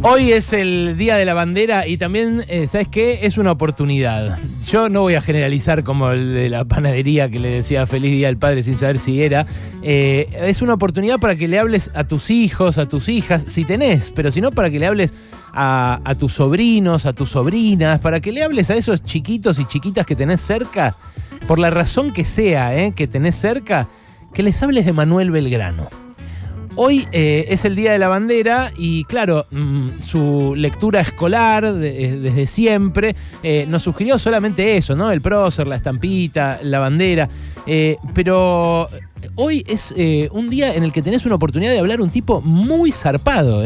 Hoy es el Día de la Bandera y también, ¿sabes qué? Es una oportunidad. Yo no voy a generalizar como el de la panadería que le decía Feliz Día al Padre sin saber si era. Es una oportunidad para que le hables a tus hijos, a tus hijas, si tenés, pero si no, para que le hables a tus sobrinos, a tus sobrinas, para que le hables a esos chiquitos y chiquitas que tenés cerca, por la razón que sea, que tenés cerca, que les hables de Manuel Belgrano. Hoy es el Día de la Bandera y claro, su lectura escolar desde siempre nos sugirió solamente eso, ¿no? El prócer, la estampita, la bandera, pero hoy es un día en el que tenés una oportunidad de hablar un tipo muy zarpado,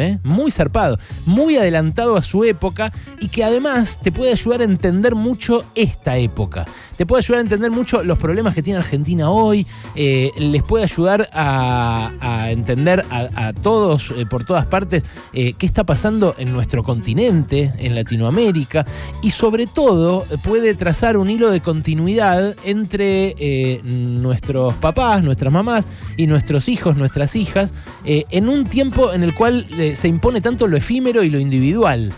muy adelantado a su época y que además te puede ayudar a entender mucho esta época. Te puede ayudar a entender mucho los problemas que tiene Argentina hoy, les puede ayudar a entender a todos, por todas partes, qué está pasando en nuestro continente, en Latinoamérica, y sobre todo puede trazar un hilo de continuidad entre nuestros papás, nuestras mamás y nuestros hijos, nuestras hijas, en un tiempo en el cual se impone tanto lo efímero y lo individual.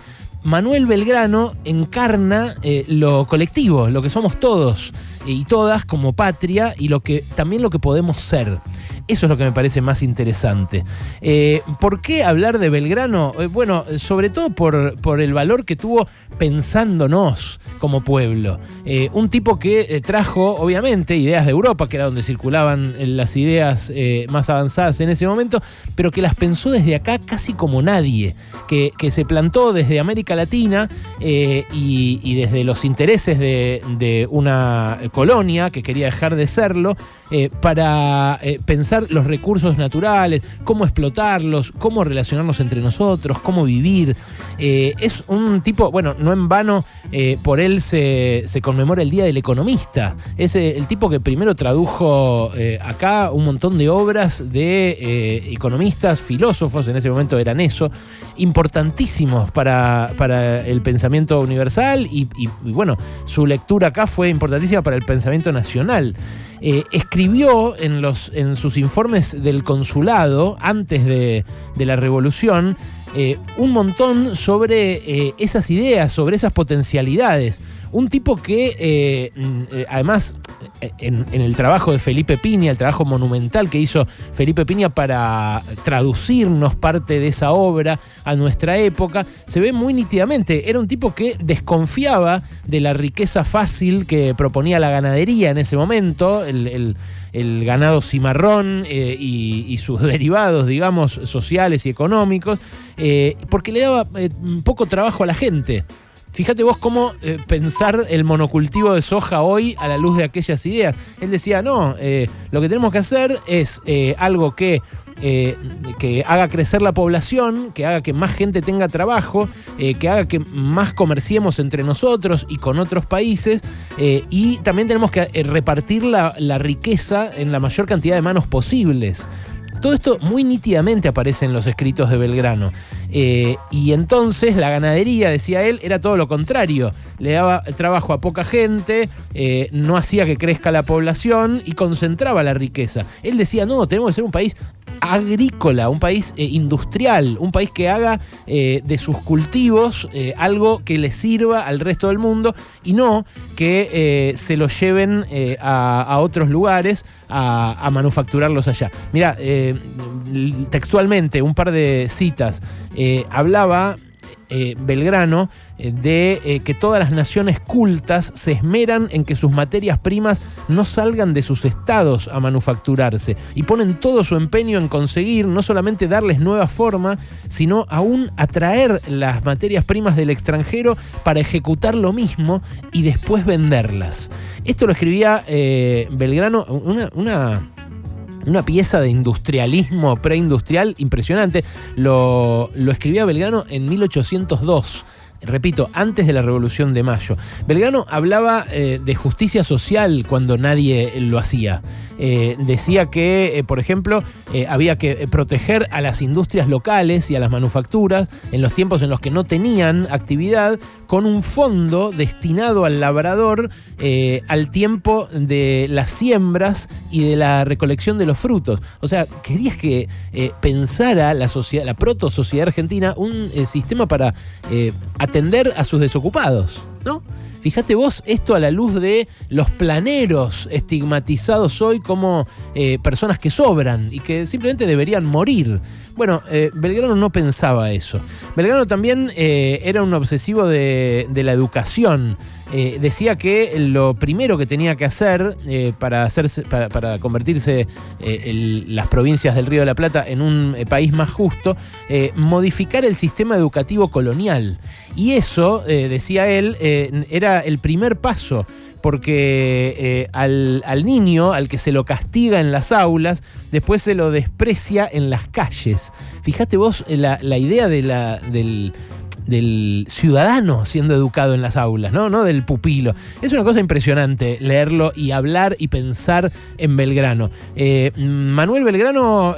Manuel Belgrano encarna lo colectivo, lo que somos todos y todas como patria y también lo que podemos ser. Eso es lo que me parece más interesante. ¿Por qué hablar de Belgrano? Bueno, sobre todo por el valor que tuvo pensándonos como pueblo. Un tipo que trajo, obviamente, ideas de Europa, que era donde circulaban las ideas más avanzadas en ese momento, pero que las pensó desde acá casi como nadie, que se plantó desde América Latina y desde los intereses de una colonia que quería dejar de serlo, para pensar los recursos naturales, cómo explotarlos, cómo relacionarnos entre nosotros, cómo vivir. Es un tipo, bueno, no en vano por él se conmemora el Día del Economista. Es el tipo que primero tradujo acá un montón de obras de economistas, filósofos, en ese momento eran eso, importantísimos para el pensamiento universal y bueno, su lectura acá fue importantísima para el pensamiento nacional. Escribió en sus informes del consulado, antes de la revolución, un montón sobre esas ideas, sobre esas potencialidades. Un tipo que, además, en el trabajo de Felipe Piña, el trabajo monumental que hizo Felipe Piña para traducirnos parte de esa obra a nuestra época, se ve muy nítidamente. Era un tipo que desconfiaba de la riqueza fácil que proponía la ganadería en ese momento, el ganado cimarrón y sus derivados, digamos, sociales y económicos, porque le daba poco trabajo a la gente. Fíjate vos cómo pensar el monocultivo de soja hoy a la luz de aquellas ideas. Él decía, no, lo que tenemos que hacer es algo que haga crecer la población, que haga que más gente tenga trabajo, que haga que más comerciemos entre nosotros y con otros países, y también tenemos que repartir la riqueza en la mayor cantidad de manos posibles. Todo esto muy nítidamente aparece en los escritos de Belgrano. Y entonces la ganadería, decía él, era todo lo contrario. Le daba trabajo a poca gente, no hacía que crezca la población y concentraba la riqueza. Él decía, no, tenemos que ser un país agrícola, un país industrial, un país que haga de sus cultivos algo que le sirva al resto del mundo y no que se lo lleven a otros lugares a manufacturarlos allá. Mirá, textualmente, un par de citas. Hablaba Belgrano de que todas las naciones cultas se esmeran en que sus materias primas no salgan de sus estados a manufacturarse y ponen todo su empeño en conseguir no solamente darles nueva forma, sino aún atraer las materias primas del extranjero para ejecutar lo mismo y después venderlas. Esto lo escribía Belgrano, una pieza de industrialismo preindustrial impresionante. Lo escribía Belgrano en 1802. repito, antes de la Revolución de Mayo. Belgrano hablaba de justicia social cuando nadie lo hacía. Decía que, por ejemplo, había que proteger a las industrias locales y a las manufacturas en los tiempos en los que no tenían actividad, con un fondo destinado al labrador al tiempo de las siembras y de la recolección de los frutos. O sea, querías que pensara la proto-sociedad argentina un sistema para atender a sus desocupados, ¿no? Fíjate vos esto a la luz de los planeros estigmatizados hoy como personas que sobran y que simplemente deberían morir. Bueno, Belgrano no pensaba eso. Belgrano también era un obsesivo de la educación. Decía que lo primero que tenía que hacer para convertirse las provincias del Río de la Plata en un país más justo, modificar el sistema educativo colonial. Y eso, decía él, era el primer paso, porque al niño, al que se lo castiga en las aulas, después se lo desprecia en las calles. Fíjate vos la idea del ciudadano siendo educado en las aulas, no del pupilo. Es una cosa impresionante leerlo y hablar y pensar en Belgrano. Manuel Belgrano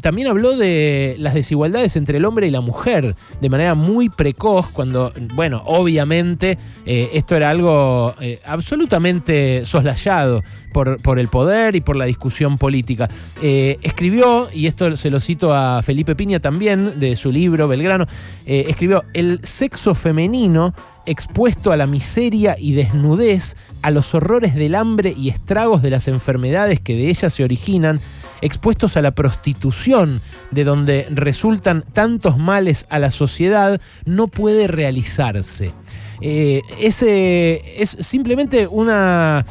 también habló de las desigualdades entre el hombre y la mujer de manera muy precoz, cuando, bueno, obviamente esto era algo absolutamente soslayado por el poder y por la discusión política. Escribió, y esto se lo cito a Felipe Piña también, de su libro Belgrano, escribió: el sexo femenino expuesto a la miseria y desnudez, a los horrores del hambre y estragos de las enfermedades que de ellas se originan, expuestos a la prostitución, de donde resultan tantos males a la sociedad, no puede realizarse. Es simplemente una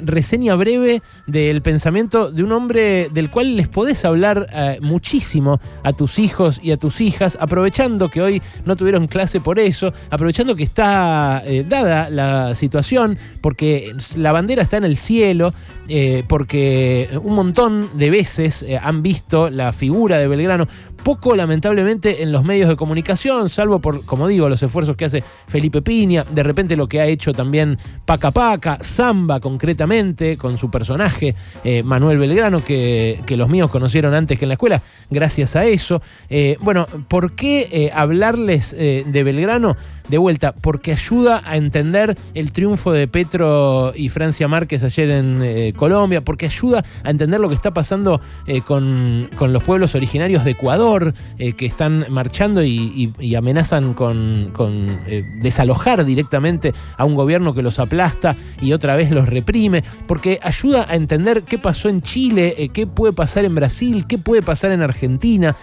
reseña breve del pensamiento de un hombre del cual les podés hablar muchísimo a tus hijos y a tus hijas, aprovechando que hoy no tuvieron clase por eso, aprovechando que está dada la situación, porque la bandera está en el cielo, porque un montón de veces han visto la figura de Belgrano, poco lamentablemente en los medios de comunicación, salvo por, como digo, los esfuerzos que hace Felipe Piña, de repente lo que ha hecho también Paca Paca, Zamba concretamente, con su personaje Manuel Belgrano, que los míos conocieron antes que en la escuela, gracias a eso. Bueno, ¿por qué hablarles de Belgrano? De vuelta, porque ayuda a entender el triunfo de Petro y Francia Márquez ayer en Colombia, porque ayuda a entender lo que está pasando con los pueblos originarios de Ecuador, que están marchando y amenazan con desalojar directamente a un gobierno que los aplasta y otra vez los reprime, porque ayuda a entender qué pasó en Chile, qué puede pasar en Brasil, qué puede pasar en Argentina,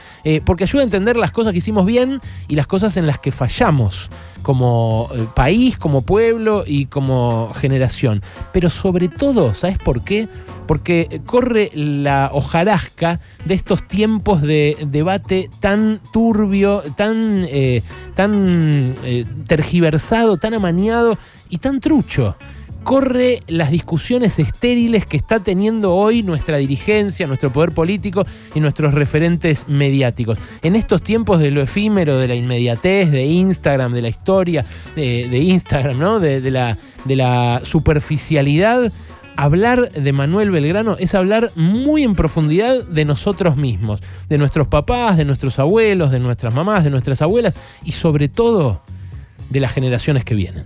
porque ayuda a entender las cosas que hicimos bien y las cosas en las que fallamos, como país, como pueblo y como generación. Pero sobre todo, ¿sabes por qué? Porque corre la hojarasca de estos tiempos de debate tan turbio, tan tergiversado, tan amañado y tan trucho. Corre las discusiones estériles que está teniendo hoy nuestra dirigencia, nuestro poder político y nuestros referentes mediáticos. En estos tiempos de lo efímero, de la inmediatez, de Instagram, de la historia de Instagram, ¿no? de la superficialidad, hablar de Manuel Belgrano es hablar muy en profundidad de nosotros mismos, de nuestros papás, de nuestros abuelos, de nuestras mamás, de nuestras abuelas y sobre todo de las generaciones que vienen.